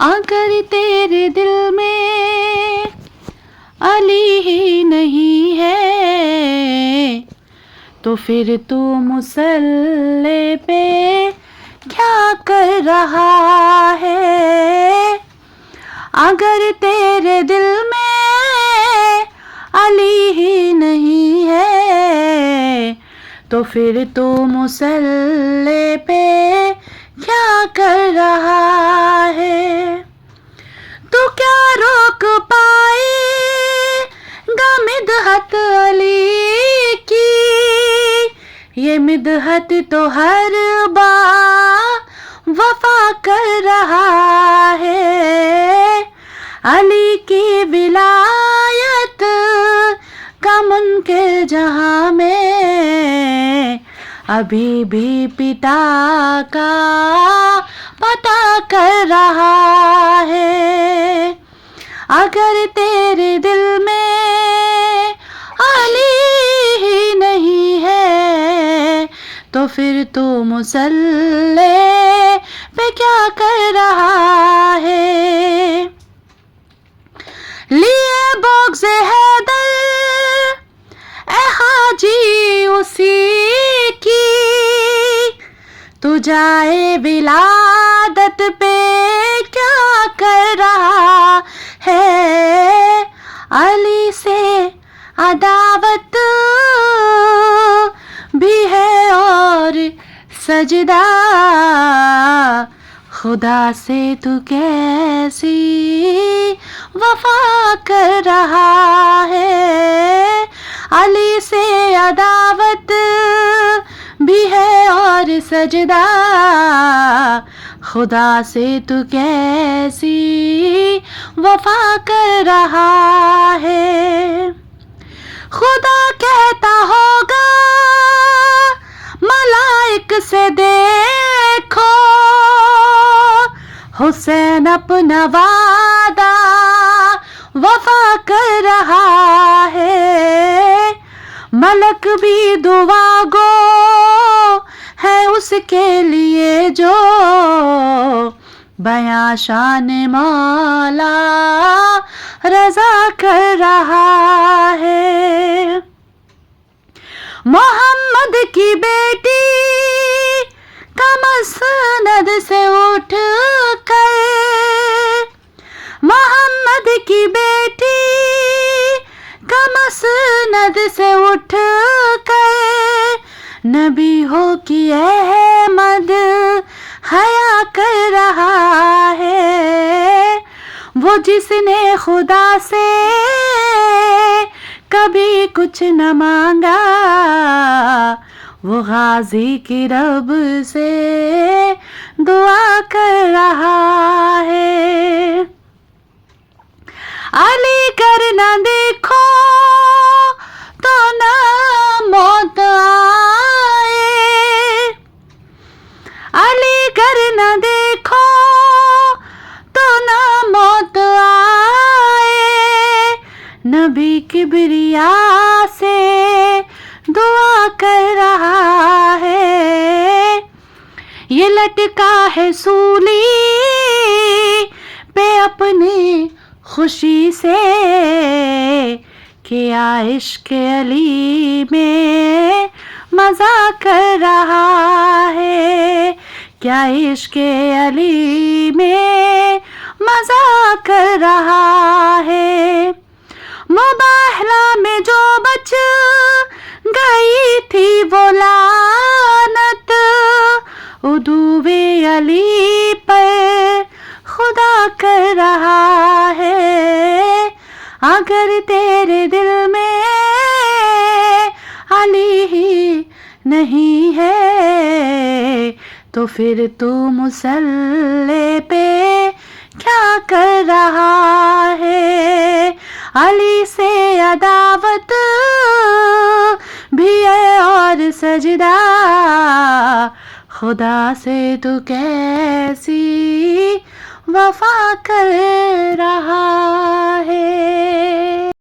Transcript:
اگر تیرے دل میں علی ہی نہیں ہے تو پھر تو مصلی پہ کیا کر رہا ہے؟ اگر تیرے دل میں علی ہی نہیں ہے تو پھر تو مصلی پہ کیا کر رہا ہے؟ تو کیا روک پائے گا مدحت علی کی؟ یہ مدحت تو ہر بار وفا کر رہا ہے۔ علی کی ولایت کا منکر جہاں میں ابھی بھی پتا کا پتہ کر رہا ہے۔ اگر تیرے دل میں علی ہی نہیں ہے تو پھر تو مصلی پہ کیا کر رہا ہے؟ لیے بغض حیدر اے حاجی اسی کی، تو جائے ولادت پہ کیا کر رہا ہے؟ علی سے عداوت بھی ہے اور سجدہ، خدا سے تو کیسی وفا کر رہا ہے؟ علی سے عداوت بھی ہے اور سجدہ، خدا سے تو کیسی وفا کر رہا ہے؟ خدا کہتا ہوگا ملائک سے دیکھو حسین اپنا وعدہ وفا کر رہا ہے۔ ملک بھی دعا گو ہے اس کے لیے جو بیاں شان مولا رضا کر رہا ہے۔ محمد کی بیٹی کا مسند سے اٹھ کر، محمد کی بیٹی کا مسند سے اٹھ کر نبی ہو کی احمد حیا کر رہا ہے۔ وہ جس نے خدا سے کبھی کچھ نہ مانگا، وہ غازی کی رب سے دعا کر رہا ہے۔ علی کر نہ دیکھو تو نہ موت آئے، علی کر نہ دیکھو تو نہ موت آئے، نبی کبریا سے دعا کر رہا ہے۔ یہ لٹکا ہے سولی پہ اپنی خوشی سے، کیا عشق علی میں مزہ کر رہا ہے؟ کیا عشق علی میں مزہ کر رہا ہے؟ مباہلہ میں جو بچ گئی تھی وہ لعنت، عدوِ علی پر خدا کر رہا ہے۔ اگر تیرے دل میں علی ہی نہیں ہے تو پھر تو مصلی پہ کیا کر رہا ہے؟ علی سے عداوت بھی ہے اور سجدہ، خدا سے تو کیسی وفا کر رہا ہے؟